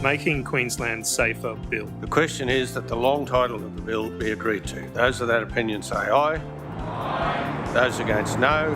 Making Queensland Safer bill. The question is that the long title of the bill be agreed to. Those of that opinion say aye. Aye. Those against no.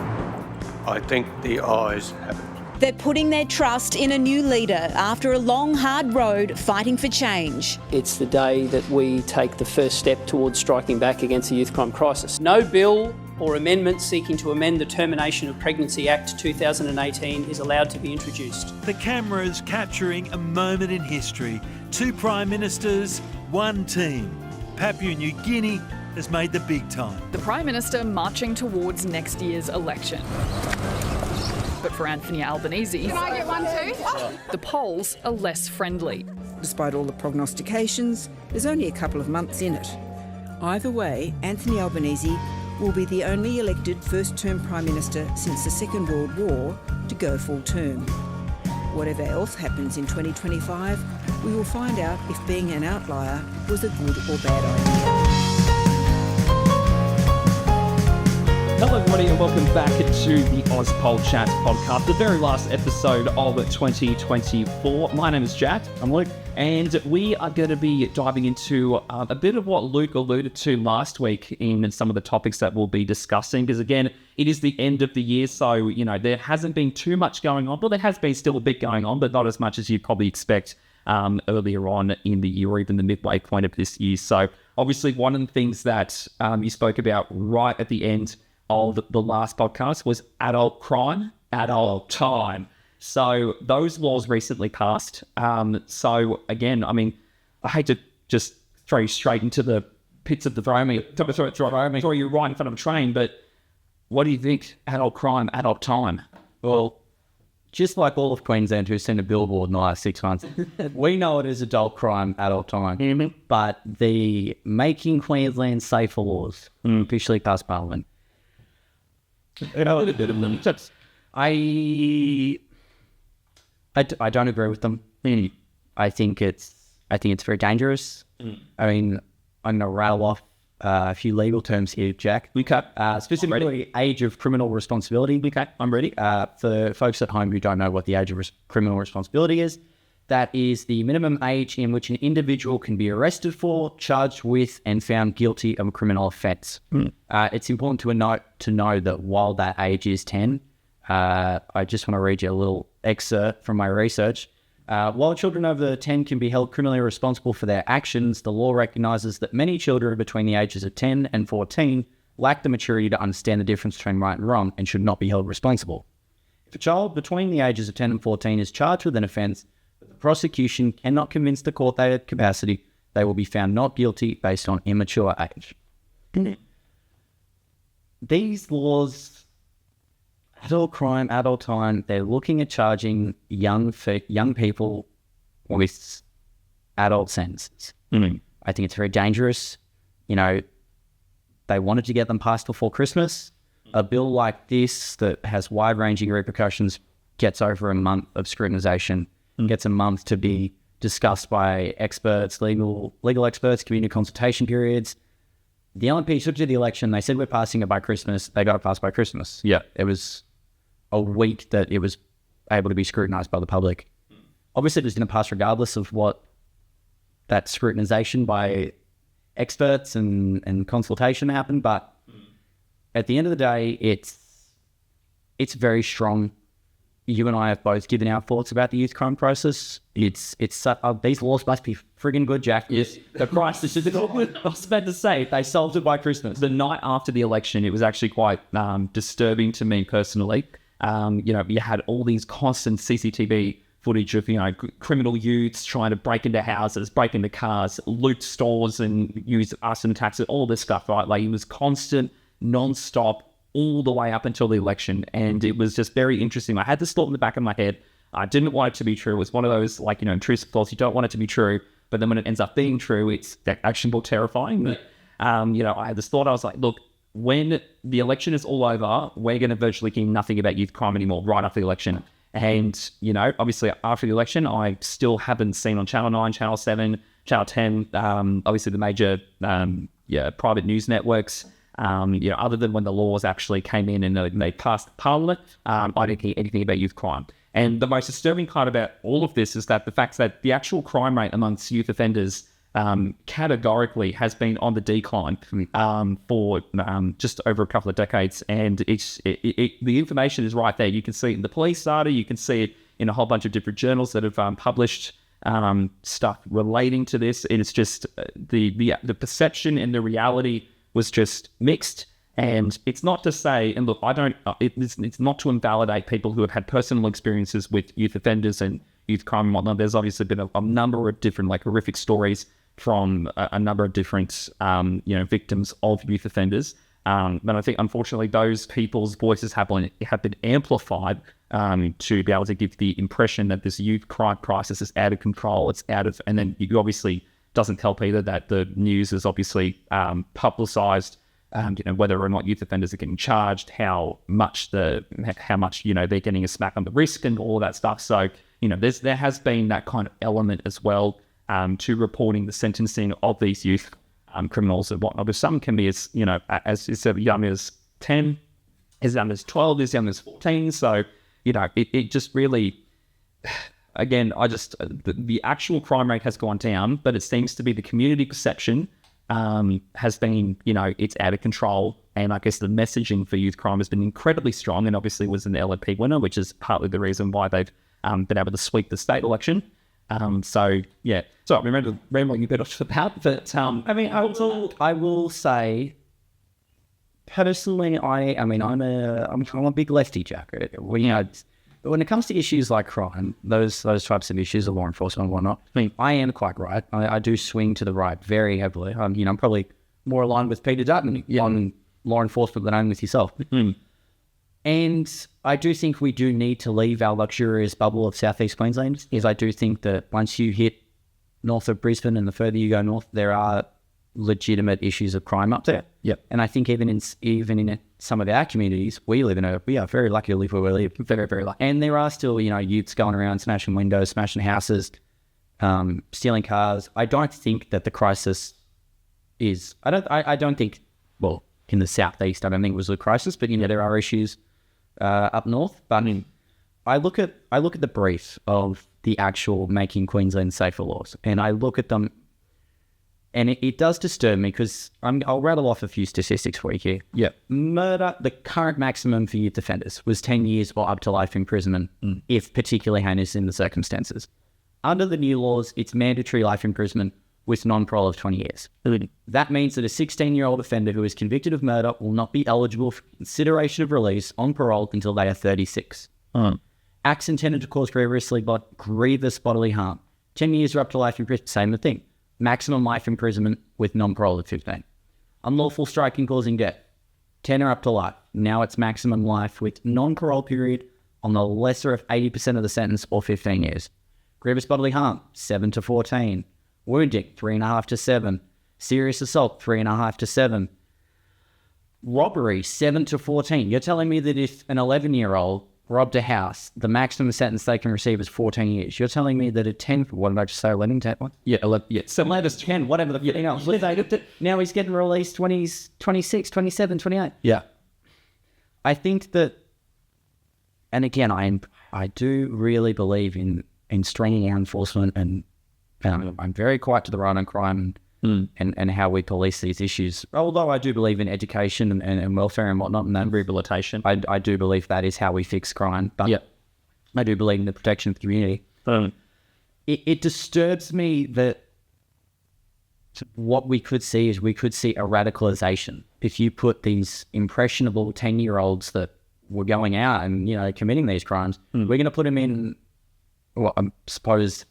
I think the ayes have it. They're putting their trust in a new leader after a long, hard road fighting for change. It's the day that we take the first step towards striking back against the youth crime crisis. No bill or amendment seeking to amend the Termination of Pregnancy Act 2018 is allowed to be introduced. The camera's capturing a moment in history. 2 Prime Ministers, 1 team. Papua New Guinea has made the big time. The Prime Minister marching towards next year's election. But for Anthony Albanese, can I get one too? The polls are less friendly. Despite all the prognostications, there's only a couple of months in it. Either way, Anthony Albanese will be the only elected first-term Prime Minister since the Second World War to go full term. Whatever else happens in 2025, we will find out if being an outlier was a good or bad idea. Hello everybody and welcome back to the AuspolChats podcast, the very last episode of 2024. My name is Jack. I'm Luke. And we are going to be diving into a bit of what Luke alluded to last week in some of the topics that we'll be discussing. Because again, it is the end of the year, so, you know, there hasn't been too much going on. Well, there has been still a bit going on, but not as much as you'd probably expect earlier on in the year or even the midway point of this year. So obviously one of the things that you spoke about right at the end of the last podcast was adult crime, adult time. So those laws recently passed. So again, I mean, I hate to just throw you straight into the pits of the throw you right in front of a train, but what do you think? Adult crime, adult time? Well, just like all of Queensland who's seen a billboard in the last 6 months, we know it is adult crime, adult time. Mm-hmm. But the Making Queensland Safer laws officially passed Parliament. I don't agree with them. I think it's very dangerous. I mean, I'm going to rattle off a few legal terms here, Jack. Okay. Specifically, age of criminal responsibility. Okay, I'm ready. For folks at home who don't know what the age of criminal responsibility is, that is the minimum age in which an individual can be arrested for, charged with, and found guilty of a criminal offence. It's important to know that while that age is 10, I just want to read you a little excerpt from my research. While children over 10 can be held criminally responsible for their actions, the law recognises that many children between the ages of 10 and 14 lack the maturity to understand the difference between right and wrong and should not be held responsible. If a child between the ages of 10 and 14 is charged with an offence, but the prosecution cannot convince the court they had capacity, they will be found not guilty based on immature age. These laws, adult crime, adult time, they're looking at charging young people with adult sentences. I think it's very dangerous. You know, they wanted to get them passed before Christmas. A bill like this that has wide-ranging repercussions gets over a month of scrutinisation, gets a month to be discussed by experts, legal experts, community consultation periods. The LNP took to the election. They said we're passing it by Christmas. They got it passed by Christmas. Yeah. It was a week that it was able to be scrutinised by the public. Obviously, it was going to pass regardless of what that scrutinisation by experts and consultation happened. But at the end of the day, it's very strong. You and I have both given our thoughts about the youth crime crisis. These laws must be friggin' good, Jack. Yes, the crisis is. I was about to say they solved it by Christmas. The night after the election, it was actually quite disturbing to me personally. You know, you had all these constant CCTV footage of, you know, criminal youths trying to break into houses, break into cars, loot stores, and use arson attacks, all this stuff. Right, like it was constant, non-stop, all the way up until the election. And it was just very interesting. I had this thought in the back of my head. I didn't want it to be true. It was one of those, like, you know, intrusive thoughts. You don't want it to be true. But then when it ends up being true, it's actually more terrifying. But, you know, I had this thought. I was like, look, when the election is all over, we're going to virtually hear nothing about youth crime anymore right after the election. And, you know, obviously after the election, I still haven't seen on Channel 9, Channel 7, Channel 10, obviously the major private news networks, you know, other than when the laws actually came in and they passed Parliament, I didn't hear anything about youth crime. And the most disturbing part about all of this is that the fact that the actual crime rate amongst youth offenders categorically has been on the decline for just over a couple of decades. And the information is right there. You can see it in the police data. You can see it in a whole bunch of different journals that have published stuff relating to this. It's just the perception and the reality was just mixed. And it's not to say, and look, it's not to invalidate people who have had personal experiences with youth offenders and youth crime and whatnot. There's obviously been a number of different horrific stories from a number of different victims of youth offenders. But I think unfortunately those people's voices have been amplified to be able to give the impression that this youth crime crisis is out of control. And then it obviously doesn't help either that the news is obviously publicised. Whether or not youth offenders are getting charged, how much they're getting a smack on the wrist and all that stuff. So there has been that kind of element as well to reporting the sentencing of these youth criminals and whatnot. But some can be as young as 10, as young as 12, as young as 14. So it just really, again, the actual crime rate has gone down, but it seems to be the community perception has been, it's out of control. And I guess the messaging for youth crime has been incredibly strong, and obviously was an LNP winner, which is partly the reason why they've been able to sweep the state election. So remember you bit off about, but I will say, personally, I'm a big lefty, Jack. But when it comes to issues like crime, those types of issues of law enforcement and whatnot, I am quite right. I do swing to the right very heavily. I'm probably more aligned with Peter Dutton on law enforcement than I am with yourself. And I do think we do need to leave our luxurious bubble of southeast Queensland. I do think that once you hit north of Brisbane and the further you go north, there are legitimate issues of crime up there. Yep. And I think even in some of our communities, we are very lucky to live where we live. Very, very lucky. And there are still, youths going around smashing windows, smashing houses, stealing cars. I don't think that the crisis is, I don't think, well, in the southeast, I don't think it was a crisis, but there are issues up north. But I look at the brief of the actual making Queensland safer laws, and I look at them. And it does disturb me because I'll rattle off a few statistics for you here. Yeah. Murder, the current maximum for youth offenders was 10 years or up to life imprisonment, if particularly heinous in the circumstances. Under the new laws, it's mandatory life imprisonment with non-parole of 20 years. That means that a 16-year-old offender who is convicted of murder will not be eligible for consideration of release on parole until they are 36. Acts intended to cause grievous bodily harm. 10 years or up to life imprisonment, same thing. Maximum life imprisonment with non-parole at 15. Unlawful striking causing death, 10 or up to life. Now it's maximum life with non-parole period on the lesser of 80% of the sentence or 15 years. Grievous bodily harm, 7 to 14. Wounding, 3.5 to 7. Serious assault, 3.5 to 7. Robbery, 7 to 14. You're telling me that if an 11-year-old robbed a house, the maximum sentence they can receive is 14 years. You're telling me that a 10, what did I just say, 11, 10, what? Yeah, 11, yeah. So latest 10, whatever now he's getting released 26, 27, 28. Yeah. I think that, and again, I do really believe in strong law enforcement, and I'm very quiet to the right on crime and how we police these issues. Although I do believe in education and welfare and whatnot, and rehabilitation. I do believe that is how we fix crime. But I do believe in the protection of the community. It disturbs me that what we could see is a radicalization. If you put these impressionable 10-year-olds that were going out and committing these crimes, we're going to put them in. Well,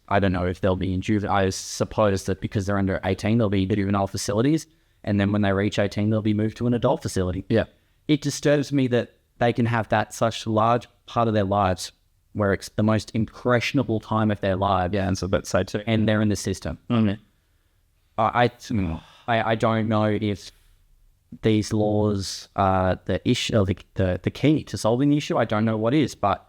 I don't know if they'll be in juvenile. I suppose that because they're under 18, they'll be in juvenile facilities, and then when they reach 18, they'll be moved to an adult facility. Yeah. It disturbs me that they can have that such large part of their lives where it's the most impressionable time of their lives. Yeah, and so that's so too. And they're in the system. I don't know if these laws are the issue, the key to solving the issue. I don't know what is, but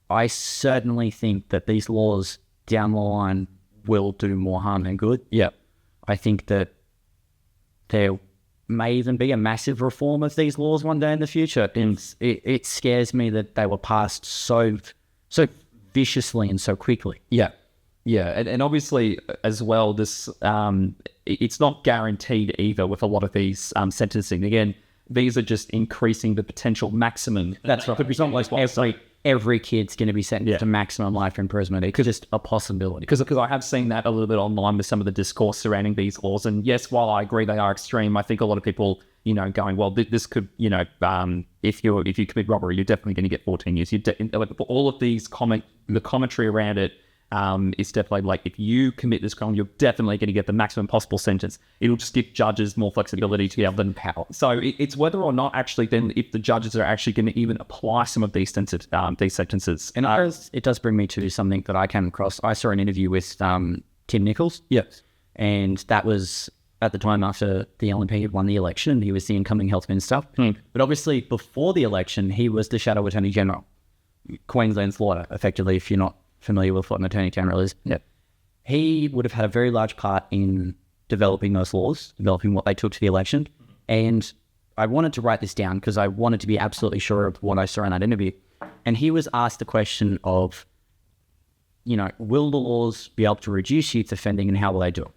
I certainly think that these laws down the line will do more harm than good. Yeah. I think that there may even be a massive reform of these laws one day in the future. And it scares me that they were passed so so viciously and so quickly. Yeah. Yeah, and obviously as well, this it's not guaranteed either with a lot of these sentencing. Again, these are just increasing the potential maximum. That's right. It's not like every kid's going to be sentenced to maximum life imprisonment. It's just a possibility. Because I have seen that a little bit online with some of the discourse surrounding these laws. And yes, while I agree they are extreme, I think a lot of people, going, well, this could, if you commit robbery, you're definitely going to get 14 years. All of these the commentary around it. It's definitely like, if you commit this crime, you're definitely going to get the maximum possible sentence. It'll just give judges more flexibility to be able to power. So it's whether or not actually then if the judges are actually going to even apply some of these sentences. And it does bring me to something that I came across. I saw an interview with Tim Nichols. Yes. And that was at the time after the LNP had won the election, and he was the incoming health minister. But obviously before the election, he was the Shadow Attorney General, Queensland's lawyer, effectively, if you're not familiar with what an Attorney General is. Yep. He would have had a very large part in developing those laws, developing what they took to the election. And I wanted to write this down because I wanted to be absolutely sure of what I saw in that interview. And he was asked the question of, will the laws be able to reduce youth offending, and how will they do it?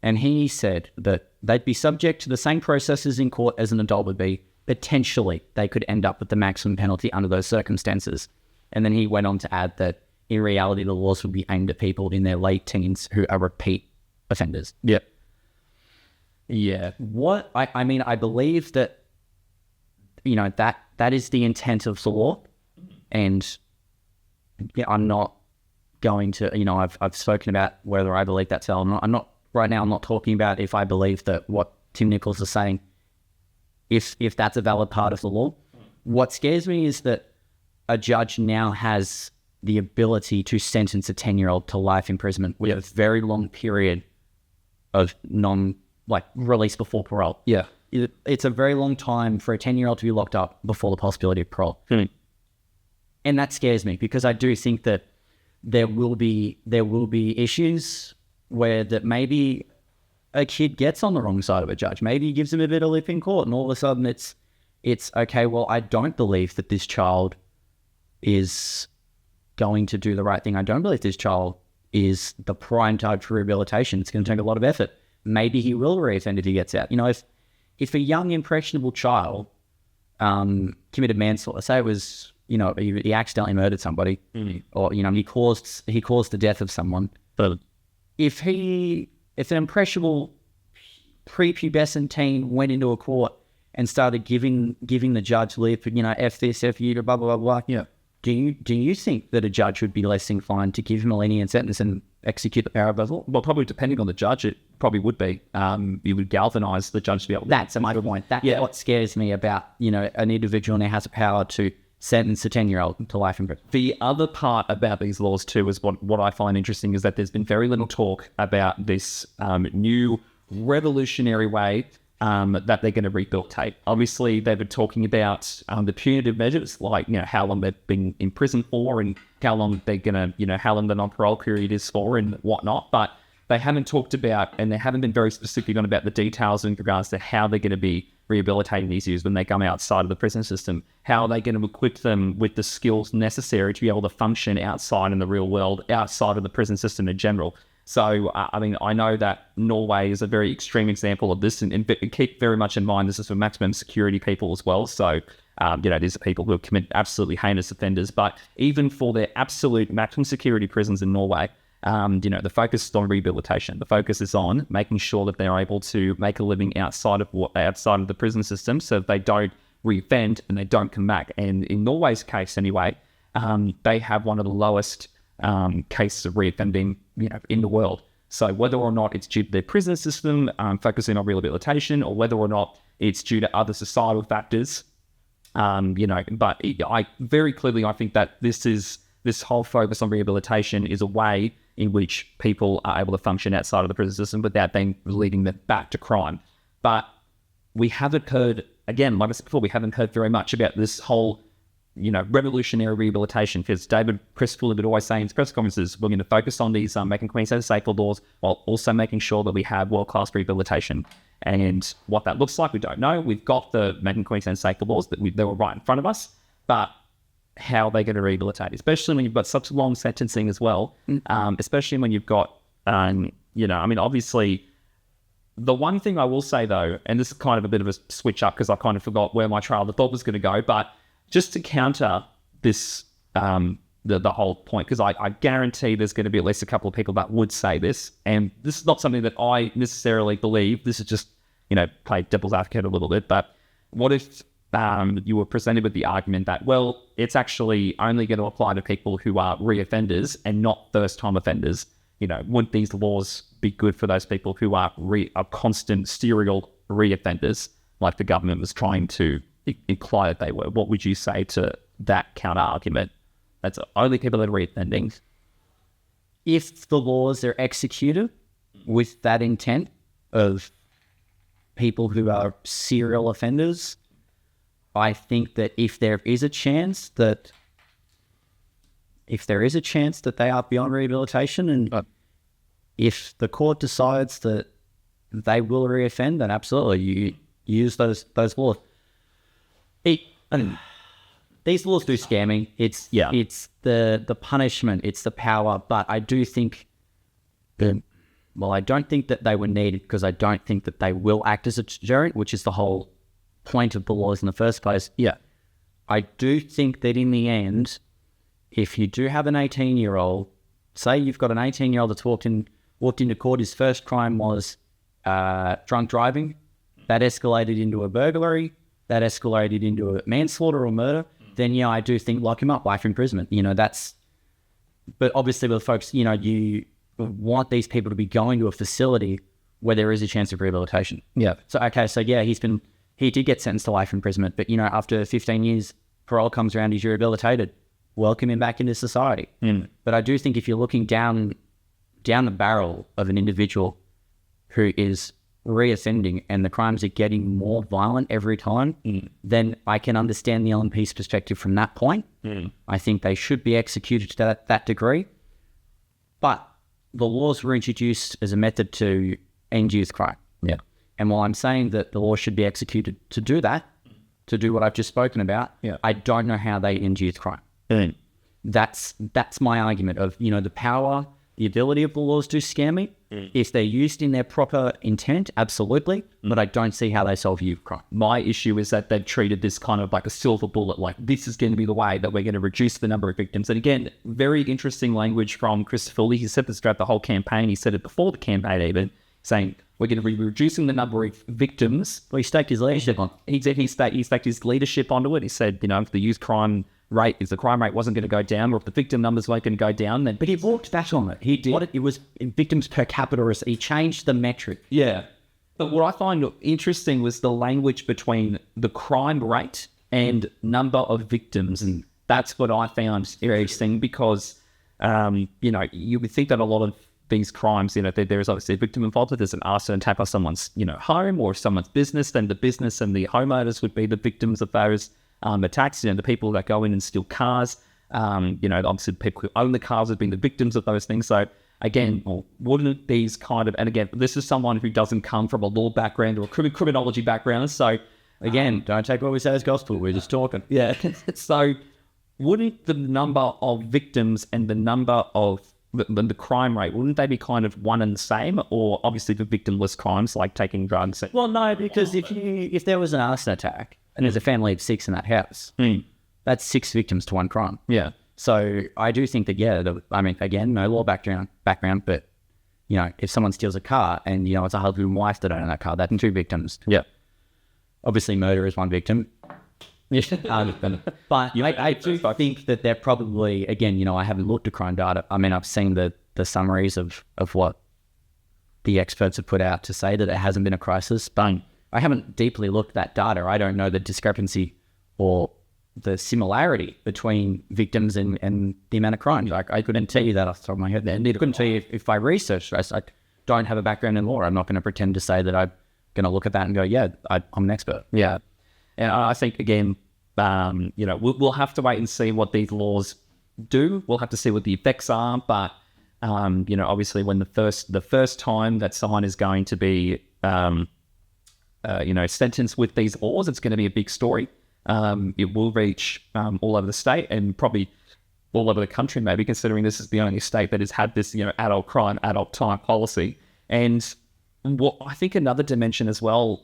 And he said that they'd be subject to the same processes in court as an adult would be. Potentially, they could end up with the maximum penalty under those circumstances. And then he went on to add that in reality, the laws would be aimed at people in their late teens who are repeat offenders. Yeah. Yeah. What I mean, I believe that, that is the intent of the law. And I'm not going to, I've spoken about whether I believe that's how. I'm not right now. I'm not talking about if I believe that what Tim Nichols is saying, if that's a valid part of the law. What scares me is that a judge now has the ability to sentence a 10-year-old to life imprisonment with a very long period of release before parole. Yeah. It's a very long time for a 10-year-old to be locked up before the possibility of parole. And that scares me because I do think that there will be issues where that maybe a kid gets on the wrong side of a judge. Maybe he gives him a bit of lip in court, and all of a sudden it's okay, well, I don't believe that this child is going to do the right thing. I don't believe this child is the prime type for rehabilitation. It's going to take a lot of effort. Maybe he will reoffend if he gets out. If a young impressionable child committed manslaughter, say it was, he accidentally murdered somebody, or he caused the death of someone. But if an impressionable prepubescent teen went into a court and started giving the judge lip, F this, F you, blah blah blah blah. Do you think that a judge would be less inclined to give him a lenient sentence and execute the power of law? Well, probably depending on the judge, it probably would be. You would galvanise the judge to be able to... That's my point. That's what scares me about, an individual now has the power to sentence a 10-year-old to life in prison. The other part about these laws too is what I find interesting is that there's been very little talk about this new revolutionary way that they're going to rehabilitate. Obviously, they've been talking about the punitive measures, like how long they've been in prison for, and how long they're going to, how long the non-parole period is for, and whatnot. But they haven't talked about, and they haven't been very specific on about the details in regards to how they're going to be rehabilitating these youths when they come outside of the prison system. How are they going to equip them with the skills necessary to be able to function outside in the real world, outside of the prison system in general? So, I know that Norway is a very extreme example of this, and keep very much in mind this is for maximum security people as well. So, these are people who have committed absolutely heinous offenders. But even for their absolute maximum security prisons in Norway, the focus is on rehabilitation. The focus is on making sure that they're able to make a living outside of the prison system, so that they don't reoffend and they don't come back. And in Norway's case, anyway, they have one of the lowest cases of reoffending, in the world. So whether or not it's due to their prison system focusing on rehabilitation, or whether or not it's due to other societal factors, but I very clearly I think that this whole focus on rehabilitation is a way in which people are able to function outside of the prison system without then leading them back to crime. But we haven't heard, again, like I said before, we haven't heard very much about this whole revolutionary rehabilitation, because David Crisfield would always say in his press conferences, we're going to focus on these making Queensland safer laws, while also making sure that we have world-class rehabilitation. And what that looks like, we don't know. We've got the making Queensland safer laws that were right in front of us, but how they're going to rehabilitate, especially when you've got such long sentencing as well, especially when you've got, obviously, the one thing I will say though, and this is kind of a bit of a switch up because I kind of forgot where my trail of thought was going to go, but just to counter this, the whole point, because I guarantee there's going to be at least a couple of people that would say this, and this is not something that I necessarily believe. This is just, play devil's advocate a little bit, but what if you were presented with the argument that, well, it's actually only going to apply to people who are reoffenders and not first-time offenders? Wouldn't these laws be good for those people who are constant serial reoffenders, like the government was trying to imply that they were? What would you say to that counter-argument? That's only people that are reoffending. If the laws are executed with that intent of people who are serial offenders, I think that if there is a chance that they are beyond rehabilitation, and if the court decides that they will reoffend, then absolutely you use those laws. These laws do scare me. It's the punishment, it's the power, but I do think I don't think that they were needed, because I don't think that they will act as a deterrent, which is the whole point of the laws in the first place. Yeah. I do think that in the end, if you do have an 18-year-old, say you've got an 18-year-old that's walked into court, his first crime was drunk driving, that escalated into a burglary, that escalated into a manslaughter or murder, then I do think lock him up, life imprisonment. But obviously with folks, you want these people to be going to a facility where there is a chance of rehabilitation. Yeah. So, he did get sentenced to life imprisonment, but after 15 years, parole comes around, he's rehabilitated. Welcome him back into society. But I do think if you're looking down the barrel of an individual who is reoffending and the crimes are getting more violent every time, then I can understand the LNP's perspective from that point. I think they should be executed to that degree. But the laws were introduced as a method to end youth crime. Yeah. And while I'm saying that the law should be executed to do that, to do what I've just spoken about, I don't know how they end youth crime. That's my argument of, the power, the ability of the laws do scare me. If they're used in their proper intent, absolutely. But I don't see how they solve youth crime. My issue is that they've treated this kind of like a silver bullet, like this is going to be the way that we're going to reduce the number of victims. And again, very interesting language from Christopher Lee. He said this throughout the whole campaign. He said it before the campaign even, saying we're going to be reducing the number of victims. Well, he staked his leadership on. He staked his leadership onto it. He said, if the youth crime rate, if the crime rate wasn't going to go down, or if the victim numbers weren't going to go down, then... But he walked back on it. He did. It was victims per capita. He changed the metric. Yeah. But what I find interesting was the language between the crime rate and number of victims. And that's what I found interesting, because, you would think that a lot of these crimes, there is obviously a victim involved. If there's an arson attack on someone's, home or someone's business, then the business and the homeowners would be the victims of those attacks. The people that go in and steal cars, obviously people who own the cars have been the victims of those things. So again, wouldn't these kind of, and again, this is someone who doesn't come from a law background or a criminology background. So again, don't take what we say as gospel. We're just talking. Yeah. So wouldn't the number of victims and the number of the crime rate, wouldn't they be kind of one and the same? Or obviously the victimless crimes like taking drugs? Well, no, because if there was an arson attack and there's a family of 6 in that house, that's 6 victims to one crime. Yeah. So I do think that, again, no law background, but, if someone steals a car and, it's a husband and wife that own that car, that's 2 victims. Yeah. Obviously murder is 1 victim. But I do think that they're probably, again, I haven't looked at crime data. I've seen the summaries of what the experts have put out to say that it hasn't been a crisis, but I haven't deeply looked at that data. I don't know the discrepancy or the similarity between victims and the amount of crime. I couldn't tell you that off the top of my head. And I couldn't tell you if I researched. I don't have a background in law. I'm not going to pretend to say that I'm going to look at that and go, I'm an expert. Yeah. And I think, again, we'll have to wait and see what these laws do. We'll have to see what the effects are. But, obviously when the first time that someone is going to be, sentenced with these laws, it's going to be a big story. It will reach all over the state and probably all over the country, maybe, considering this is the only state that has had this, adult crime, adult time policy. And what I think another dimension as well,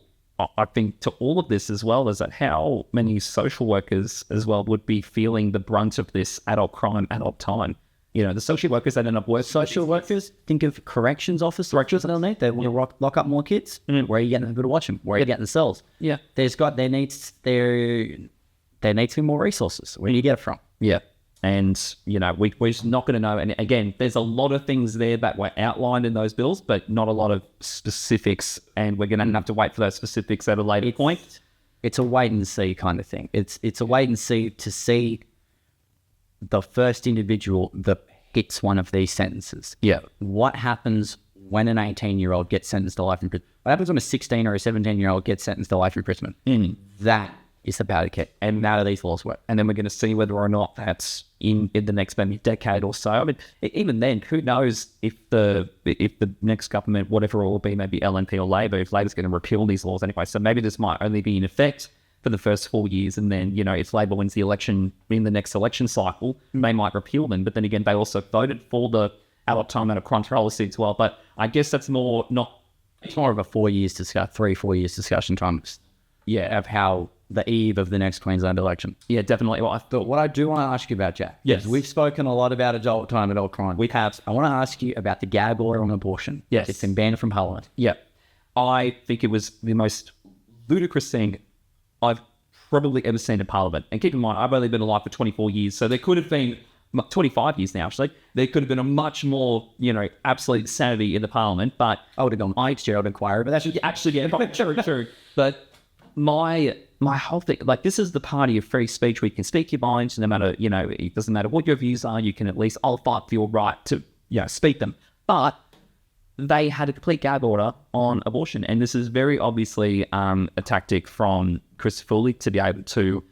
I think to all of this as well, is that how many social workers as well would be feeling the brunt of this adult crime, adult time. The social workers that end up working. Social workers, think of corrections officers underneath. They want to lock up more kids. Where are you getting them to watch them? Where are you getting the cells? Yeah. There needs to be more resources. Where do you get it from? Yeah. And, we're just not going to know. And again, there's a lot of things there that were outlined in those bills, but not a lot of specifics. And we're going to have to wait for those specifics at a later point. It's a wait and see kind of thing. It's a wait and see to see the first individual that hits one of these sentences. Yeah. What happens when an 18-year-old gets sentenced to life in prison? What happens when a 16 or a 17-year-old gets sentenced to life imprisonment? That is the powder keg, and how do these laws work? And then we're going to see whether or not that's in the next maybe decade or so. I mean, even then, who knows if the next government, whatever it will be, maybe LNP or Labor, if Labor's going to repeal these laws anyway. So maybe this might only be in effect for the first 4 years, and then, if Labor wins the election in the next election cycle, they might repeal them. But then again, they also voted for the adult time and a crime policy as well. But I guess that's more not... It's more of a 4 years discussion, 3-4 years discussion time. Yeah, of how the eve of the next Queensland election. Yeah, definitely. Well, what I do want to ask you about, Jack. Yes. We've spoken a lot about adult time, adult crime. We have. I want to ask you about the gag order on abortion. Yes. It's been banned from Parliament. Yeah. I think it was the most ludicrous thing I've probably ever seen in Parliament. And keep in mind, I've only been alive for 24 years, so there could have been 25 years now, actually. There could have been a much more, absolute sanity in the Parliament, but I would have gone Fitzgerald inquiry, but that's actually, yeah, true. But my whole thing, this is the party of free speech where you can speak your mind, no matter, it doesn't matter what your views are, you can at least, I'll fight for your right to, speak them. But they had a complete gag order on abortion, and this is very obviously a tactic from Chris Foley to be able to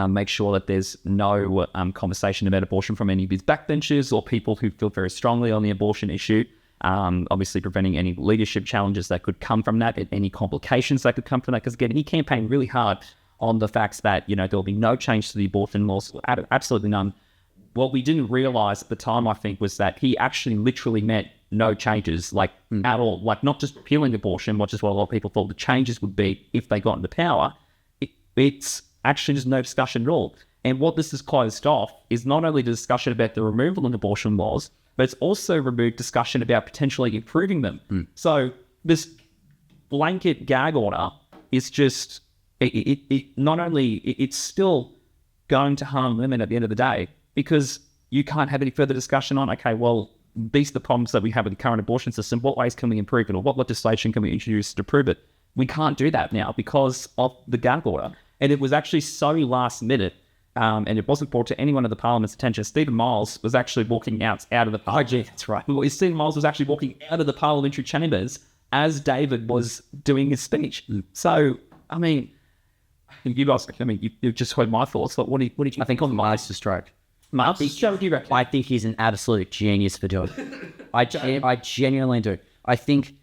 make sure that there's no conversation about abortion from any of his backbenchers or people who feel very strongly on the abortion issue. Obviously preventing any leadership challenges that could come from that, and any complications that could come from that. Because again, he campaigned really hard on the facts that, there'll be no change to the abortion laws, absolutely none. What we didn't realize at the time, I think, was that he actually literally meant no changes, at all. Not just repealing abortion, which is what a lot of people thought the changes would be if they got into power. It's actually just no discussion at all. And what this has closed off is not only the discussion about the removal of abortion laws, but it's also removed discussion about potentially improving them. So this blanket gag order is just, it's still going to harm women at the end of the day, because you can't have any further discussion on, okay, well, these are the problems that we have with the current abortion system. What ways can we improve it, or what legislation can we introduce to prove it? We can't do that now because of the gag order. And it was actually so last minute, and it wasn't brought to anyone of the Parliament's attention. Stephen Miles was actually walking out of the... Oh, gee, that's right. Stephen Miles was actually walking out of the parliamentary chambers as David was doing his speech. So, I mean, you guys, you've just heard my thoughts. But what did you I think on Miles to stroke. I think he's an absolute genius for doing it. I genuinely do. I think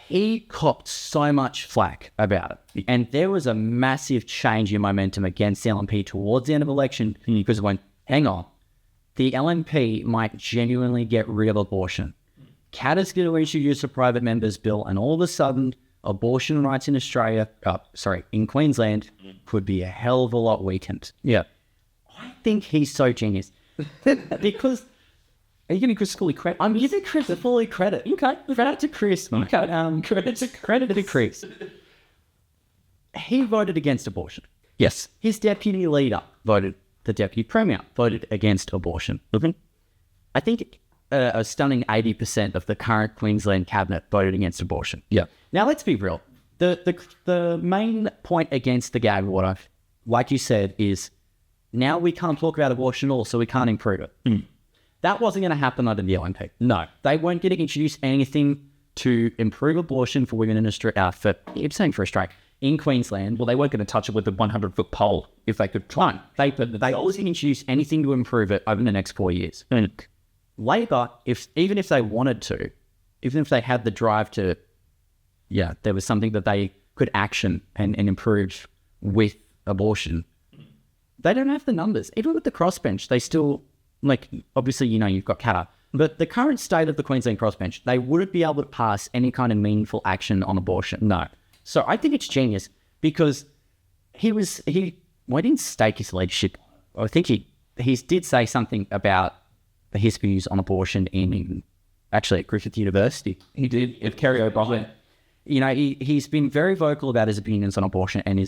he copped so much flack about it. And there was a massive change in momentum against the LNP towards the end of the election, because it went, hang on, the LNP might genuinely get rid of abortion. Cat is going to introduce a private member's bill, and all of a sudden, abortion rights in in Queensland could be a hell of a lot weakened. Yeah. I think he's so genius. Because... Are you giving Chris fully credit? I'm giving Chris fully credit. Okay. Credit to Chris. Okay. Credit to Chris. He voted against abortion. Yes. His deputy leader the deputy premier voted against abortion. Mm-hmm. I think a stunning 80% of the current Queensland cabinet voted against abortion. Yeah. Now, let's be real. The main point against the gag order, like you said, is now we can't talk about abortion at all, so we can't improve it. That wasn't going to happen under the LNP. No. They weren't going to introduce anything to improve abortion for women in Australia, for Australia, in Queensland. Well, they weren't going to touch it with a 100-foot pole if they could try. They wasn't introduce anything to improve it over the next 4 years. Labor, even if they wanted to, even if they had the drive to, there was something that they could action and improve with abortion, they don't have the numbers. Even with the crossbench, they still, like, obviously, you know, you've got Katter. But the current state of the Queensland crossbench, they wouldn't be able to pass any kind of meaningful action on abortion. No. So I think it's genius because he didn't stake his leadership. I think he did say something about his views on abortion actually at Griffith University. He did, at Kerry O'Brien. You know, he's been very vocal about his opinions on abortion and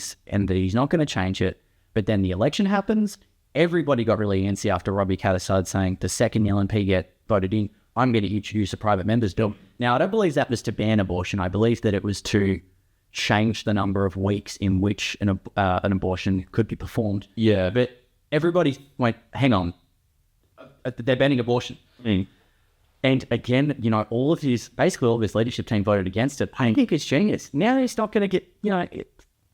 that he's not going to change it. But then the election happens. Everybody got really antsy after Robbie Katter started saying the second the LNP get voted in, I'm going to introduce a private members bill. Now, I don't believe that was to ban abortion. I believe that it was to change the number of weeks in which an abortion could be performed. Yeah. But everybody went, hang on, they're banning abortion. And again, you know, basically all of his leadership team voted against it. I think it's genius. Now he's not going to get, you know,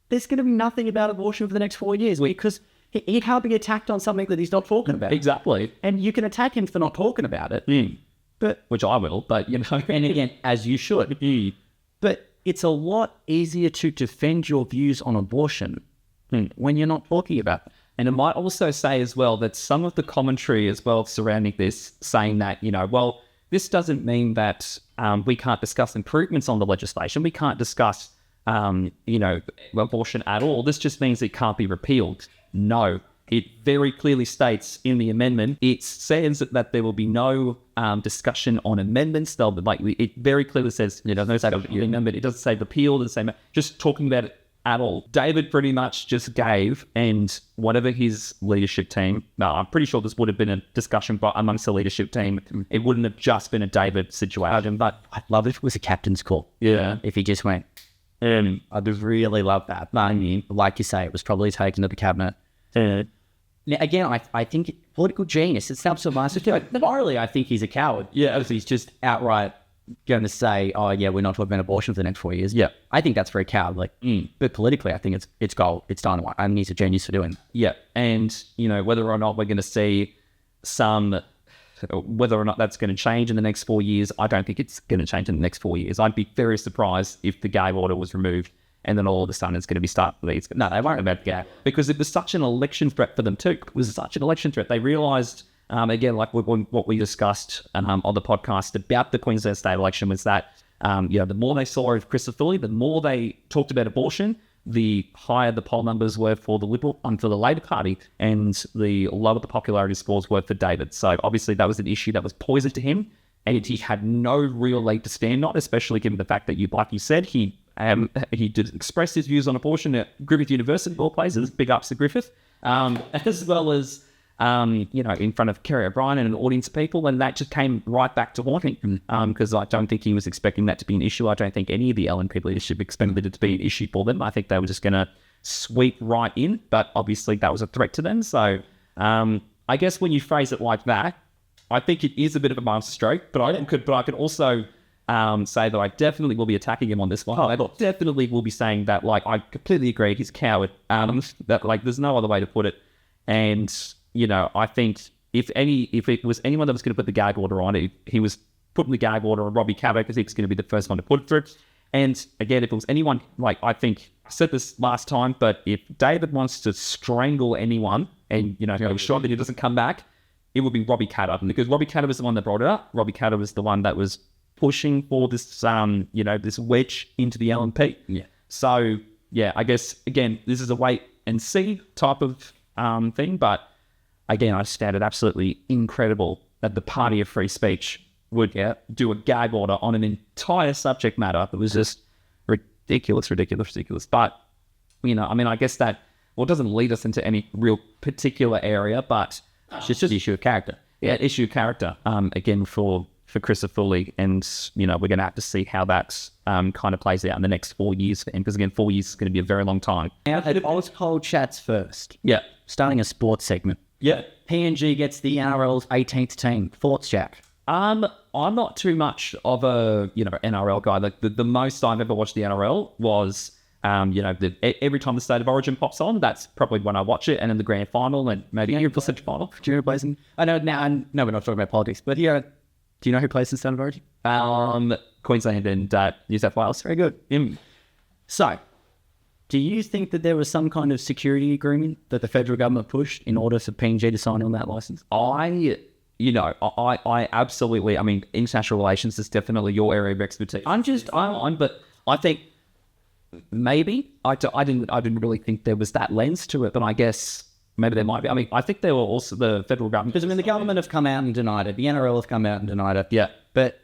there's going to be nothing about abortion for the next 4 years because he can't be attacked on something that he's not talking about. Exactly. And you can attack him for not talking about it. But which I will, but, you know. And again, as you should. But it's a lot easier to defend your views on abortion when you're not talking about it. And it might also say as well that some of the commentary as well surrounding this saying that, you know, well, this doesn't mean that we can't discuss improvements on the legislation. We can't discuss, you know, abortion at all. This just means it can't be repealed. No, it very clearly states in the amendment, it says that there will be no discussion on amendments. It very clearly says, it doesn't say amendment, it doesn't say repeal, it doesn't say, just talking about it at all. David pretty much just gave, and whatever his leadership team, I'm pretty sure this would have been a discussion amongst the leadership team. It wouldn't have just been a David situation. But I'd love if it was a captain's call. Yeah. If he just went, I'd really love that. I mean, like you say, it was probably taken to the cabinet. Now, again, I think political genius, it sounds so nice. Morally, I think he's a coward. Yeah. He's just outright going to say, oh, yeah, we're not talking about abortion for the next 4 years. Yeah. I think that's very cowardly. But politically, I think it's gold. It's dynamite. I think he's a genius for doing it. Yeah. And, you know, whether or not we're going to see whether or not that's going to change in the next 4 years, I don't think it's going to change in the next 4 years. I'd be very surprised if the gag order was removed and then all of a sudden it's going to be no, they won't about the gag because it was such an election threat for them too. It was such an election threat. They realised, again, like what we discussed on the podcast about the Queensland state election was that, you know, the more they saw of Christopher Lee, the more they talked about abortion, the higher the poll numbers were for the Liberal and for the Labor Party, and the lower the popularity scores were for David. So obviously that was an issue that was poison to him, and he had no real leg to stand on, especially given the fact that, like you said, he did express his views on abortion at Griffith University, of all places, big ups to Griffith, as well as, you know, in front of Kerry O'Brien and an audience of people, and that just came right back to haunt him, because I don't think he was expecting that to be an issue. I don't think any of the LNP leadership expected it to be an issue for them. I think they were just going to sweep right in, but obviously that was a threat to them. So I guess when you phrase it like that, I think it is a bit of a masterstroke, but I could also say that I definitely will be attacking him on this one. I definitely will be saying that, like, I completely agree, he's a coward. That, like, there's no other way to put it. And, you know, I think if it was anyone that was going to put the gag order on it, he was putting the gag order on Robbie Katter because he's going to be the first one to put it through. And again, if it was anyone, like, I think I said this last time, but if David wants to strangle anyone and, you know, I'm sure that he doesn't come back, it would be Robbie Katter, because Robbie Katter was the one that brought it up. Robbie Katter was the one that was pushing for this, you know, this wedge into the LNP. Yeah. So, yeah, I guess, again, this is a wait and see type of thing. But again, I just found it absolutely incredible that the Party of Free Speech would do a gag order on an entire subject matter that was just ridiculous. But, you know, I mean, I guess that, well, it doesn't lead us into any real particular area, but it's just an issue of character. Yeah, issue of character, again, for Christopher Lee. And, you know, we're going to have to see how that kind of plays out in the next 4 years for him, because, again, 4 years is going to be a very long time. Now, at AuspolChats first. Yeah. Starting a sports segment. Yeah. PNG gets the NRL's 18th team. Thoughts, Jack? I'm not too much of a, you know, NRL guy. Like, the most I've ever watched the NRL was, you know, every time the State of Origin pops on, that's probably when I watch it, and in the grand final and maybe the Pacific final. Do you know who plays in? I know now. No, we're not talking about politics, but yeah. Do you know who plays in State of Origin? Queensland and New South Wales. Very good. Mm. So, Do you think that there was some kind of security agreement that the federal government pushed in order for PNG to sign on that license? I absolutely, I mean, international relations is definitely your area of expertise. But I think maybe I didn't really think there was that lens to it, but I guess maybe there might be. I mean, I think there were also the federal government. Because, I mean, the government have come out and denied it. The NRL have come out and denied it. Yeah. But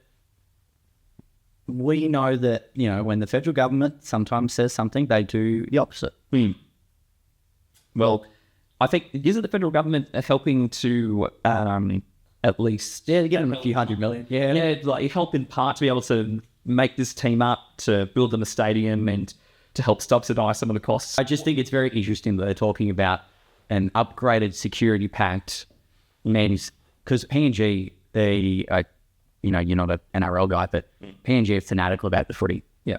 we know that, when the federal government sometimes says something, they do the opposite. Well, I think, isn't the federal government helping to at least... Yeah, get them a few $100 million. Yeah, like help in part to be able to make this team up, to build them a stadium and to help subsidise some of the costs. I just think it's very interesting that they're talking about an upgraded security pact means... Because PNG, you're not an NRL guy, but PNG are fanatical about the footy. Yeah.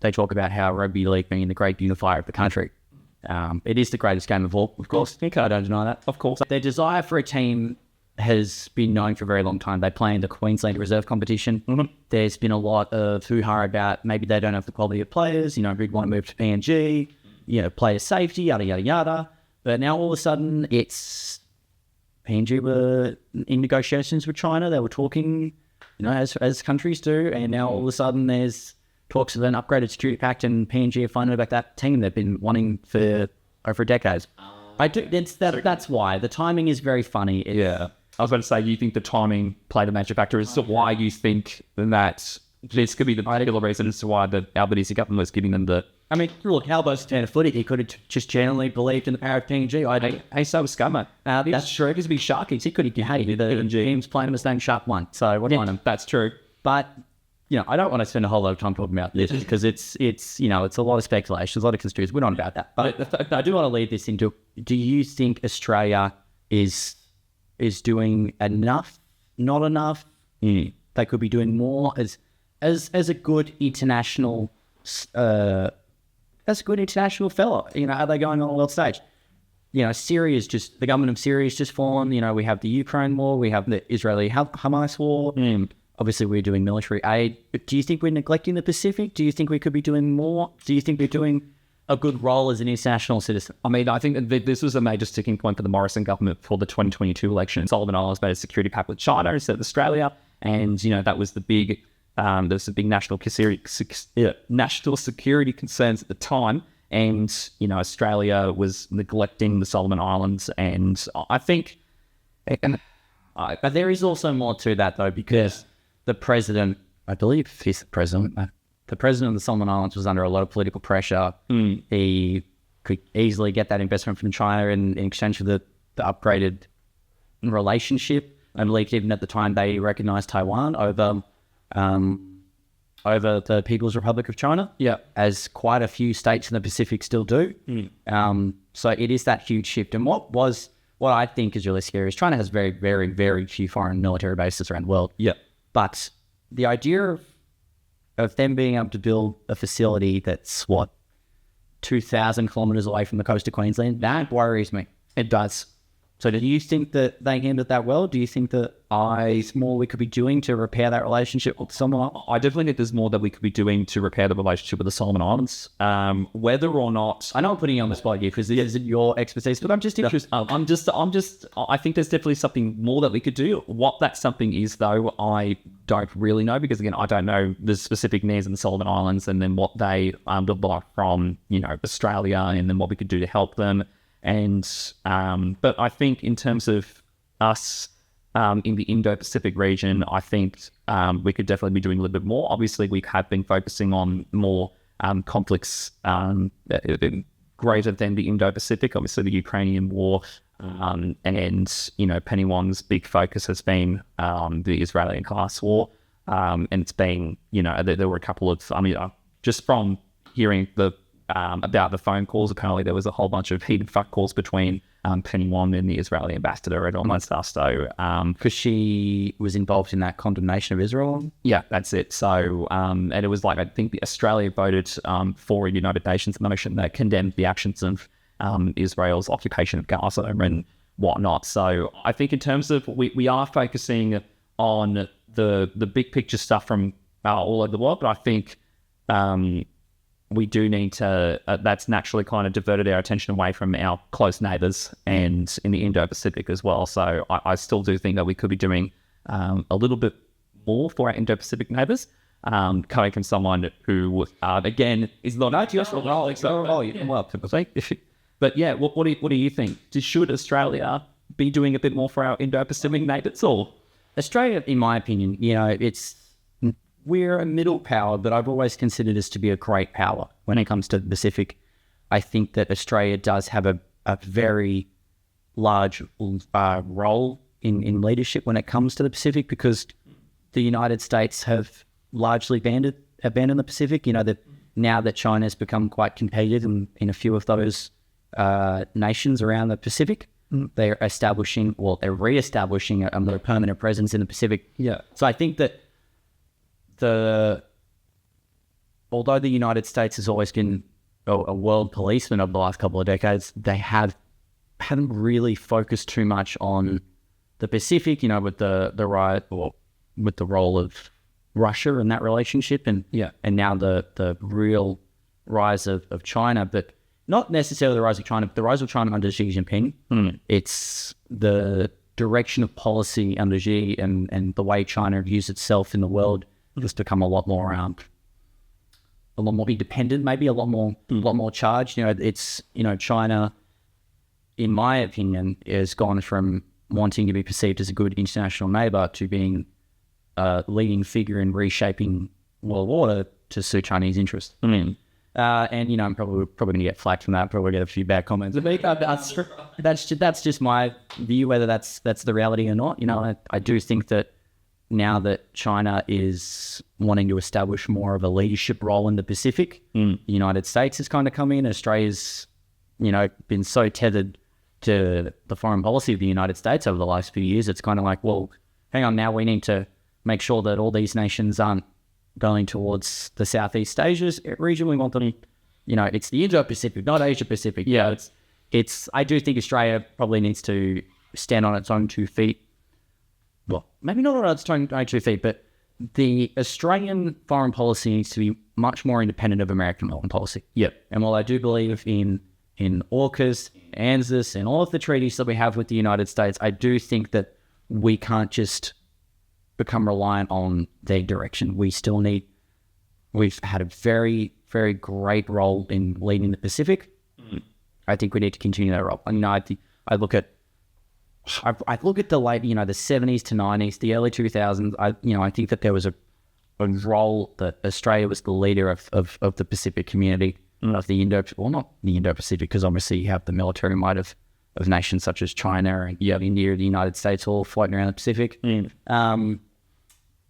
They talk about how rugby league being the great unifier of the country. It is the greatest game of all, of course. I don't deny that. Of course. Their desire for a team has been known for a very long time. They play in the Queensland reserve competition. Mm-hmm. There's been a lot of hoo-ha about maybe they don't have the quality of players, who'd want to move to PNG, player safety, yada, yada, yada. But now all of a sudden it's... PNG were in negotiations with China. They were talking, as countries do. And now all of a sudden there's talks of an upgraded security pact, and PNG are finally back that team they've been wanting for over decades. That's why. The timing is very funny. Yeah. I was going to say, you think the timing played a major factor as to why you think that this could be the particular reason as to why the Albanese government was giving them the... I mean, look, Albo's a fan of footy. He could have just generally believed in the power of PNG. Hey, so was Scummer. That's true. He's a big Sharkies. He could have hated the teams playing him as name Shark 1. So what on him? That's true. But, I don't want to spend a whole lot of time talking about this because it's a lot of speculation. There's a lot of conspiracy. We're not about that. But I do want to lead this into, do you think Australia is doing enough? Not enough? They could be doing more as a good international fella. Are they going on a world stage? The government of Syria has just fallen. We have the Ukraine war, we have the Israeli Hamas war. Obviously, we're doing military aid. But do you think we're neglecting the Pacific? Do you think we could be doing more? Do you think we're doing a good role as an international citizen? I mean, I think that this was a major sticking point for the Morrison government for the 2022 election. Solomon Islands made a security pact with China instead of Australia, and that was the big. There was a big national security concerns at the time, and Australia was neglecting the Solomon Islands, and I think. But there is also more to that though, because the president, I believe he's the president. The president of the Solomon Islands was under a lot of political pressure. He could easily get that investment from China in exchange for the upgraded relationship. I believe even at the time they recognised Taiwan over the People's Republic of China, as quite a few states in the Pacific still do. So it is that huge shift. And what I think is really scary is China has very, very, very few foreign military bases around the world. But the idea of them being able to build a facility that's 2,000 kilometres away from the coast of Queensland, that worries me. It does. So do you think that they handled that well? Do you think that there's more we could be doing to repair that relationship with Solomon? I definitely think there's more that we could be doing to repair the relationship with the Solomon Islands. Whether or not... I know I'm putting you on the spot here because it isn't your expertise, but I'm just interested. I think there's definitely something more that we could do. What that something is, though, I don't really know because, again, I don't know the specific needs in the Solomon Islands and then what they would like from, Australia and then what we could do to help them. And but I think in terms of us in the Indo-Pacific region, I think we could definitely be doing a little bit more. Obviously, we have been focusing on more conflicts greater than the Indo-Pacific. Obviously, the Ukrainian war, and Penny Wong's big focus has been the Israeli and Hamas war, and it's been there were a couple of just from hearing about the phone calls, apparently there was a whole bunch of heated fuck calls between Penny Wong and the Israeli ambassador and all that stuff. So, because she was involved in that condemnation of Israel. Yeah, that's it. So, and it was like, I think Australia voted for a United Nations motion that condemned the actions of Israel's occupation of Gaza and whatnot. So I think in terms of, we are focusing on the big picture stuff from all over the world, but I think we do need to, that's naturally kind of diverted our attention away from our close neighbours and in the Indo-Pacific as well. So I still do think that we could be doing a little bit more for our Indo-Pacific neighbours, coming from someone who, again, is not just but yeah, what do you think? Should Australia be doing a bit more for our Indo-Pacific neighbours? Or Australia, in my opinion, we're a middle power, but I've always considered us to be a great power when it comes to the Pacific. I think that Australia does have a very large role in leadership when it comes to the Pacific, because the United States have largely abandoned the Pacific. That now that China has become quite competitive in a few of those nations around the Pacific, they're re-establishing a more permanent presence in the Pacific. Yeah. So I think that although the United States has always been a world policeman over the last couple of decades, they haven't really focused too much on the Pacific, with with the role of Russia in that relationship, and now the real rise of China, but not necessarily the rise of China, but the rise of China under Xi Jinping. It's the direction of policy under Xi and the way China views itself in the world has become a lot more independent, maybe a lot more charged. China, in my opinion, has gone from wanting to be perceived as a good international neighbor to being a leading figure in reshaping world order to suit Chinese interests. And I'm probably going to get flack from that. Probably get a few bad comments. That's just my view, whether that's the reality or not. I do think that now that China is wanting to establish more of a leadership role in the Pacific, the United States is kind of coming in. Australia's, been so tethered to the foreign policy of the United States over the last few years. It's kind of like, well, hang on, now we need to make sure that all these nations aren't going towards the Southeast Asia region. We want them, it's the Indo-Pacific, not Asia-Pacific. Yeah. I do think Australia probably needs to stand on its own 2 feet. Well, maybe not on its own 2 feet, but the Australian foreign policy needs to be much more independent of American foreign policy. Yep. And while I do believe in AUKUS, ANZUS, and all of the treaties that we have with the United States, I do think that we can't just become reliant on their direction. We've had a very, very great role in leading the Pacific. I think we need to continue that role. I look at the late, the 70s to 90s, the early 2000s. I think that there was a role that Australia was the leader of the Pacific community, of the not the Indo-Pacific, because obviously you have the military might of nations such as China and India, the United States, all floating around the Pacific.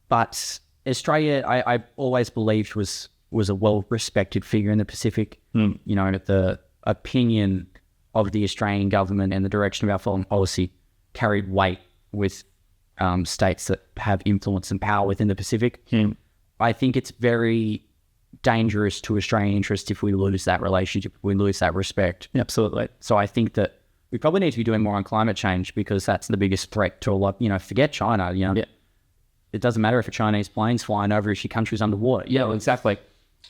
But Australia, I always believed was a well-respected figure in the Pacific. The opinion of the Australian government and the direction of our foreign policy carried weight with states that have influence and power within the Pacific. I think it's very dangerous to Australian interests if we lose that relationship, if we lose that respect. Absolutely. So I think that we probably need to be doing more on climate change, because that's the biggest threat to a lot. Forget China. It doesn't matter if a Chinese plane's flying over if your country's underwater. Yeah, exactly.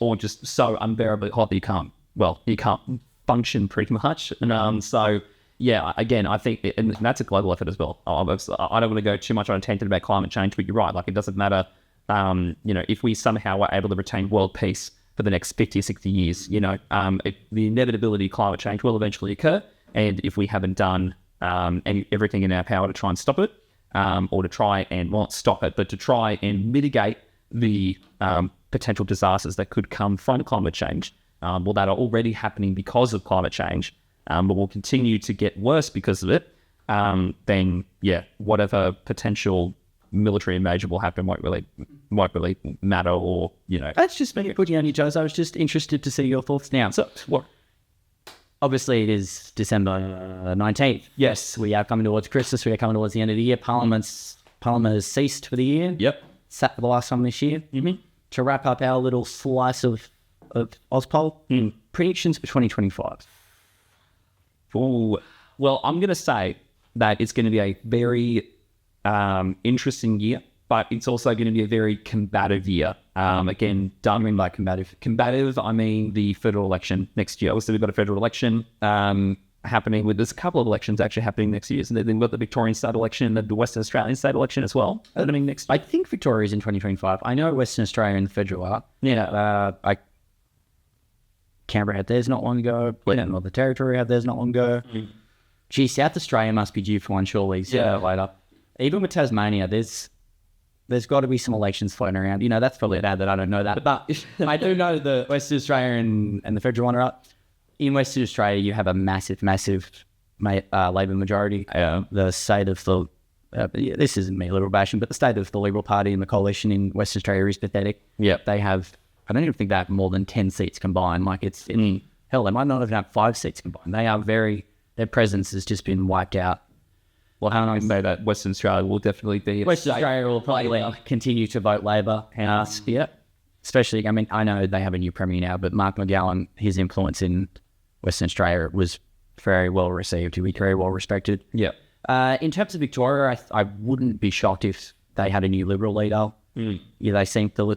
Or just so unbearably hot that you can't function pretty much. So yeah, again, I think, and that's a global effort as well. I don't want to go too much on a tangent about climate change, but you're right. It doesn't matter, if we somehow are able to retain world peace for the next 50 or 60 years, the inevitability of climate change will eventually occur. And if we haven't done everything in our power to try and stop it, or to try and, not stop it, but to try and mitigate the potential disasters that could come from climate change, that are already happening because of climate change, but will continue to get worse because of it, then whatever potential military invasion will happen won't really matter, or That's just me putting on your toes. I was just interested to see your thoughts now. So, what? Obviously, it is December 19th. Yes, we are coming towards Christmas. We are coming towards the end of the year. Parliament has ceased for the year. Yep, sat for the last time this year. To wrap up our little slice of Auspol, predictions for 2025. Ooh. Well, I'm going to say that it's going to be a very interesting year, but it's also going to be a very combative year. Again, don't mean by combative, I mean the federal election next year. Obviously, we've got a federal election happening. There's a couple of elections actually happening next year. So then we've got the Victorian state election and the Western Australian state election as well happening next year. I think Victoria's in 2025. I know Western Australia and the federal are. Yeah. Canberra had theirs not long ago. Northern Territory had theirs not long ago. Gee, South Australia must be due for one surely later. Even with Tasmania, there's got to be some elections floating around. That's probably bad that I don't know that. But I do know the Western Australia and the federal one are up. In Western Australia, you have a massive Labor majority. The state of the... this isn't me, Liberal bashing, but the state of the Liberal Party and the coalition in Western Australia is pathetic. They have... I don't even think they have more than 10 seats combined. Hell, they might not even have 5 seats combined. They are their presence has just been wiped out. Well, how can I say that Western Australia will definitely be... Western Australia will probably continue to vote Labor. Especially, I know they have a new Premier now, but Mark McGowan, his influence in Western Australia was very well received. He was very well respected. In terms of Victoria, I wouldn't be shocked if they had a new Liberal leader. The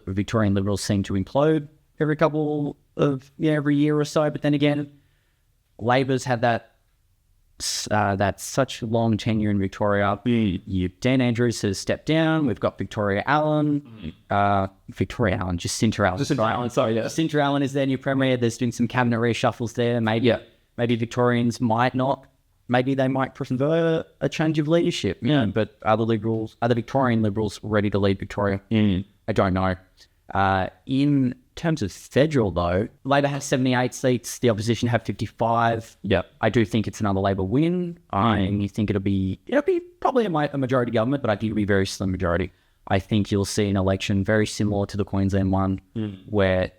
Victorian Liberals seem to implode every year or so. But then again, Labor's had that such long tenure in Victoria. Dan Andrews has stepped down. We've got Jacinta Allen. Jacinta Allen is their new premier. There's been some cabinet reshuffles there. Maybe Victorians might not. Maybe they might prefer a change of leadership. But are the Victorian Liberals ready to lead Victoria? I don't know. In terms of federal, though, Labor has 78 seats. The opposition have 55. I do think it's another Labor win. I think it'll be probably a majority government, but I think it'll be a very slim majority. I think you'll see an election very similar to the Queensland one, where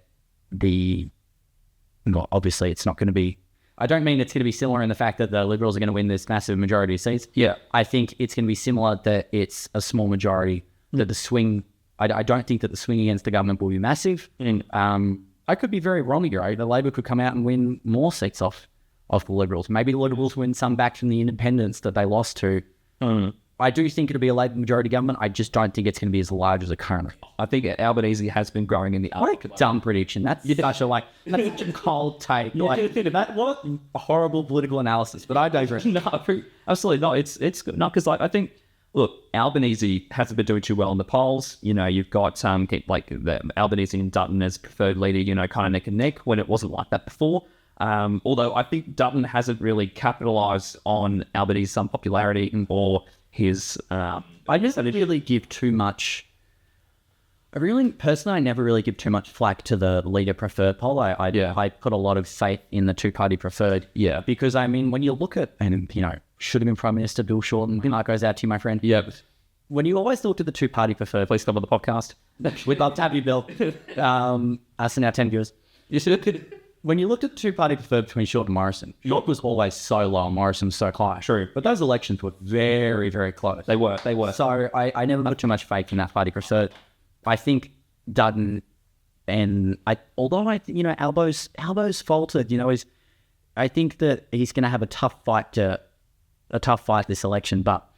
obviously it's not going to be... I don't mean it's going to be similar in the fact that the Liberals are going to win this massive majority of seats. I think it's going to be similar that it's a small majority, that the swing... I don't think that the swing against the government will be massive. I could be very wrong here. The Labor could come out and win more seats off the Liberals. Maybe the Liberals win some back from the independents that they lost to. I do think it'll be a Labor majority government. I just don't think it's going to be as large as it currently. I think Albanese has been growing in the... What a dumb prediction. That's such a cold take. What a horrible political analysis, but I don't agree. No, absolutely not. It's not, because I think... Look, Albanese hasn't been doing too well in the polls. You've got the Albanese and Dutton as preferred leader, kind of neck and neck, when it wasn't like that before. Although I think Dutton hasn't really capitalised on Albanese's unpopularity or his... I just really give too much... Personally, I never really give too much flack to the leader preferred poll. I put a lot of faith in the two-party preferred. Because, when you look at... should have been Prime Minister Bill Shorten. That goes out to you, my friend. When you always look at the two-party preferred... Please come on the podcast. We'd love to have you, Bill. Us and our 10 viewers. When you looked at the two-party preferred between Shorten and Morrison, Shorten was always so low and Morrison was so high. True. But those elections were very, very close. They were. So I never put too much faith in that party preferred. I think Dutton Albo's faltered, I think that he's going to have a tough fight this election, but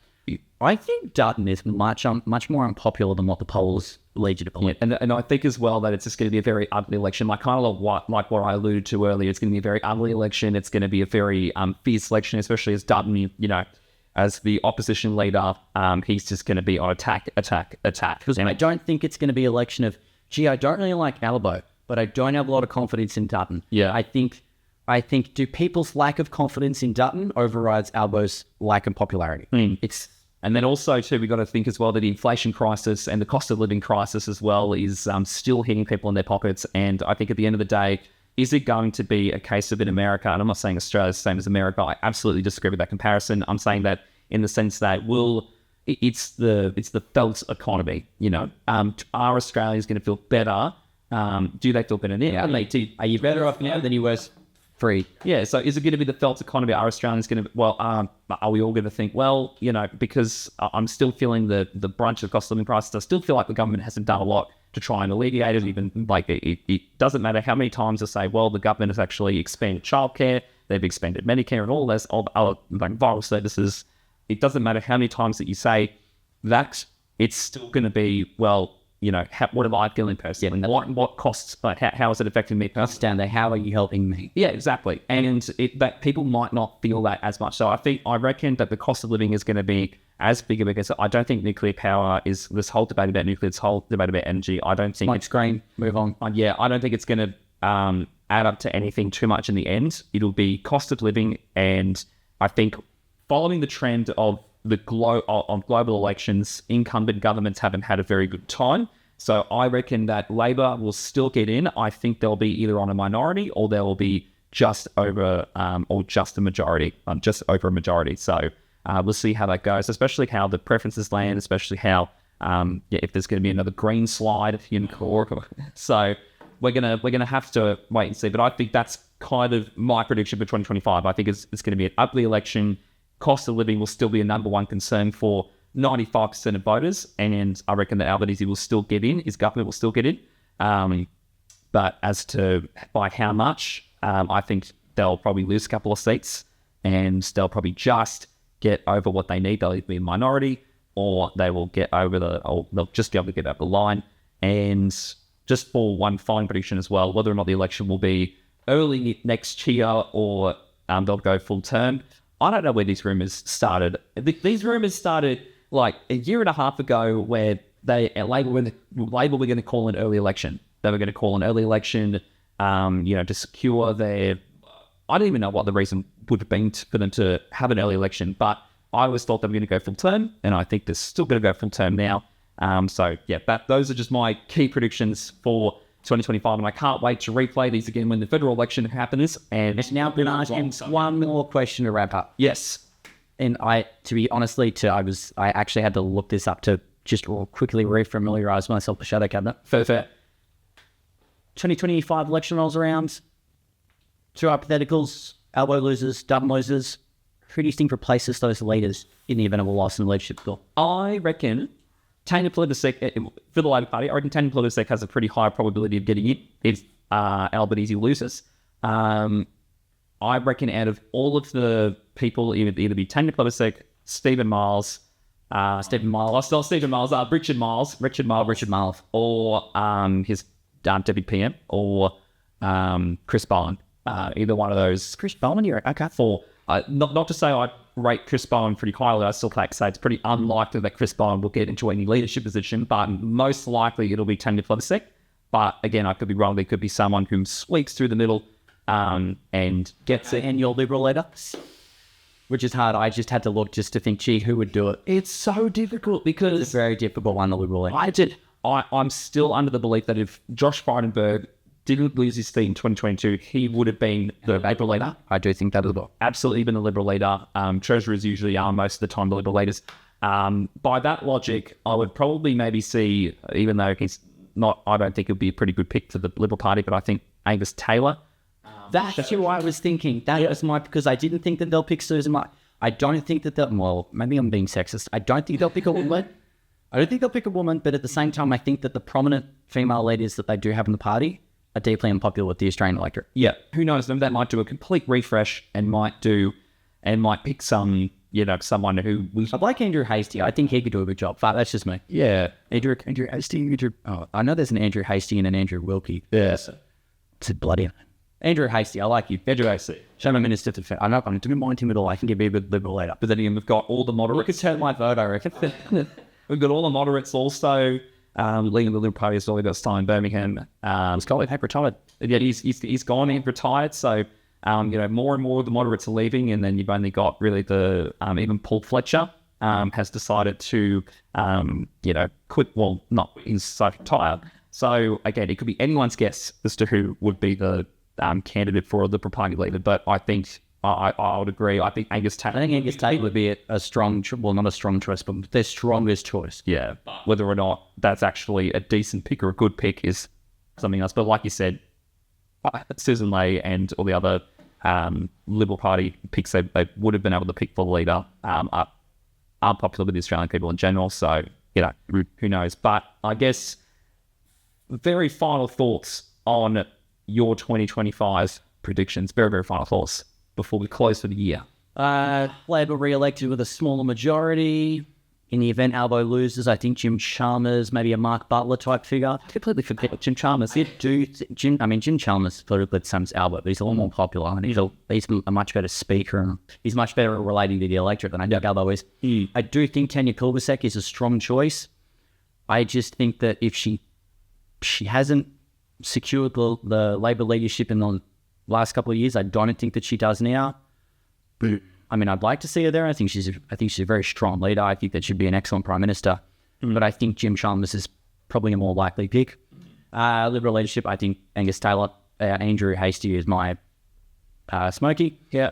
I think Dutton is much more unpopular than what the polls lead you to believe. And I think as well that it's just going to be a very ugly election. Like what I alluded to earlier, it's going to be a very ugly election. It's going to be a very fierce election, especially as Dutton, as the opposition leader, he's just going to be on attack. Because I don't think it's going to be an election of, I don't really like Albo, but I don't have a lot of confidence in Dutton. I think do people's lack of confidence in Dutton overrides Albo's lack of popularity? And then also too, we got to think as well that the inflation crisis and the cost of living crisis as well is still hitting people in their pockets. And I think at the end of the day, is it going to be a case of in America, and I'm not saying Australia's the same as America, I absolutely disagree with that comparison. I'm saying that in the sense that it's the felt economy, are Australians going to feel better? Do they feel better now? Are you better off now than you were free? So is it going to be the felt economy? Are Australians going to, are we all going to think, because I'm still feeling the brunt of cost of living prices, I still feel like the government hasn't done a lot to try and alleviate it. Even it doesn't matter how many times I say, the government has actually expanded childcare, they've expanded Medicare and all other vital services. It doesn't matter how many times that you say that it's still going to be, well, you know, what am I feeling personally? What costs, like, how is it affecting me personally? Down there, how are you helping me? Yeah, exactly. And that people might not feel that as much. So I reckon that the cost of living is going to be as big because I don't think nuclear power is this whole debate about nuclear, this whole debate about energy. I don't think Mike Screen, move on. Yeah, I don't think it's going to add up to anything too much in the end. It'll be cost of living, and I think following the trend of global elections, incumbent governments haven't had a very good time. So I reckon that Labor will still get in. I think they'll be either on a minority or they will be just over or just a majority, just over a majority. So we'll see how that goes, especially how the preferences land, especially how if there's going to be another green slide in court. So we're gonna have to wait and see. But I think that's kind of my prediction for 2025. I think it's going to be an ugly election. Cost of living will still be a number one concern for 95% of voters, and I reckon that Albanese will still get in. His government will still get in. But as to by how much, I think they'll probably lose a couple of seats, and they'll probably just get over what they need. They'll either be a minority, or they will get over or they'll just be able to get over the line. And just for one fine prediction as well, whether or not the election will be early next year or they'll go full term. I don't know where these rumours started. These rumours started like a year and a half ago, where Labor were going to call an early election. They were going to call an early election, to secure their. I don't even know what the reason would have been for them to have an early election, but I always thought they were going to go full term, and I think they're still going to go full term now. Those are just my key predictions for 2025, and I can't wait to replay these again when the federal election happens. And It's now been asking one more question to wrap up. Yes. And I actually had to look this up to just quickly refamiliarize myself with Shadow Cabinet. Fair. 2025 election rolls around. Two hypotheticals, elbow losers, dumb losers. Who do you think replaces those leaders in the event of a loss in the leadership bill? I reckon Tanya Plibersek, for the Labor Party, I reckon Tanya Plibersek has a pretty high probability of getting it if Albanese loses. I reckon out of all of the people, either be Tanya Plibersek, Richard Miles, or his deputy PM, or Chris Bowen. Either one of those. Chris Bowen, you're okay. Not to say I rate Chris Bowen pretty highly. I still say it's pretty unlikely that Chris Bowen will get into any leadership position, but most likely it'll be Tanya Plibersek. But again, I could be wrong. There could be someone who squeaks through the middle and gets it. And your Liberal leader, which is hard. I just had to look just to think, gee, who would do it? It's so difficult because it's a very difficult one, the Liberal leader. I'm still under the belief that if Josh Frydenberg didn't lose his seat in 2022, he would have been the Liberal leader. I do think that as well. Absolutely been the Liberal leader. Treasurers usually are most of the time the Liberal leaders. By that logic, I would probably maybe see, even though he's not, I don't think it would be a pretty good pick for the Liberal Party, but I think Angus Taylor. That's who I was thinking. That was because I didn't think that they'll pick Susan May. I don't think that maybe I'm being sexist. I don't think they'll pick a woman. I don't think they'll pick a woman, but at the same time, I think that the prominent female leaders that they do have in the party are deeply unpopular with the Australian electorate. Yeah, who knows? They might do a complete refresh and might pick someone who I like Andrew Hastie. I think he could do a good job. But that's just me. Yeah, Andrew Hastie. I know there's an Andrew Hastie and an Andrew Wilkie. Yes, it's a bloody Andrew Hastie. I like you, Andrew Hastie. Show my Minister to. I'm not going to mind him at all. I think he'd be a good Liberal leader. But then again, we've got all the moderates. You could turn my vote, I reckon. We've got all the moderates also. Leading the Liberal Party as well. We've got Stein Birmingham. Scott Pape retired. Yeah, he's gone. He's retired. So more and more of the moderates are leaving, and then you've only got really the even Paul Fletcher has decided to quit. Well, not he's retired. So again, it could be anyone's guess as to who would be the candidate for the Liberal Party leader. But I think I would agree. I think Angus Taylor. I think Angus Taylor would be a strong, not a strong choice, but their strongest choice. Yeah, whether or not that's actually a decent pick or a good pick is something else. But like you said, Susan May and all the other Liberal Party picks they would have been able to pick for the leader are popular with the Australian people in general. So who knows? But I guess very final thoughts on your 2025 predictions. Very, very final thoughts before we close for the year. Labor re-elected with a smaller majority. In the event Albo loses, I think Jim Chalmers, maybe a Mark Butler type figure. I completely forget Jim Chalmers. Jim Chalmers politically the same as Albert, but he's a lot more popular, and he's a much better speaker, and he's much better at relating to the electorate than I think Albo is. I do think Tanya Kulbasek is a strong choice. I just think that if she hasn't secured the Labor leadership in the last couple of years, I don't think that she does now. I mean, I'd like to see her there. I think she's a very strong leader. I think that she'd be an excellent Prime Minister. But I think Jim Chalmers is probably a more likely pick. Liberal leadership, I think Angus Taylor, Andrew Hastie is my Smokey. Yeah.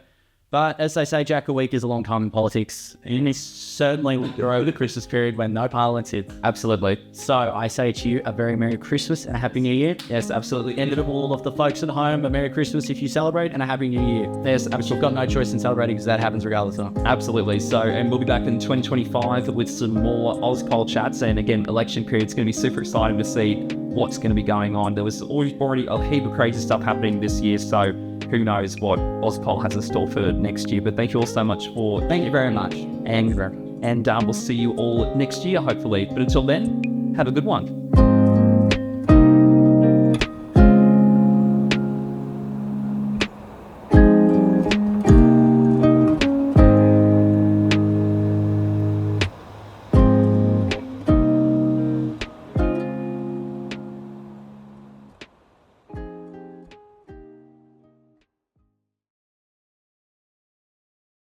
But as they say, Jack, a week is a long time in politics. And it's certainly over the Christmas period when no parliament's hit. Absolutely. So I say to you a very Merry Christmas and a Happy New Year. Yes, absolutely. And to all of the folks at home, a Merry Christmas if you celebrate, and a Happy New Year. Yes, absolutely. We've got no choice in celebrating because that happens regardless of. Absolutely. So, and we'll be back in 2025 with some more AuspolChats. And again, election period, it's going to be super exciting to see what's going to be going on. There was already a heap of crazy stuff happening this year. So who knows what Auspol has in store for next year. But thank you all so much for... Thank you very much. And we'll see you all next year, hopefully. But until then, have a good one.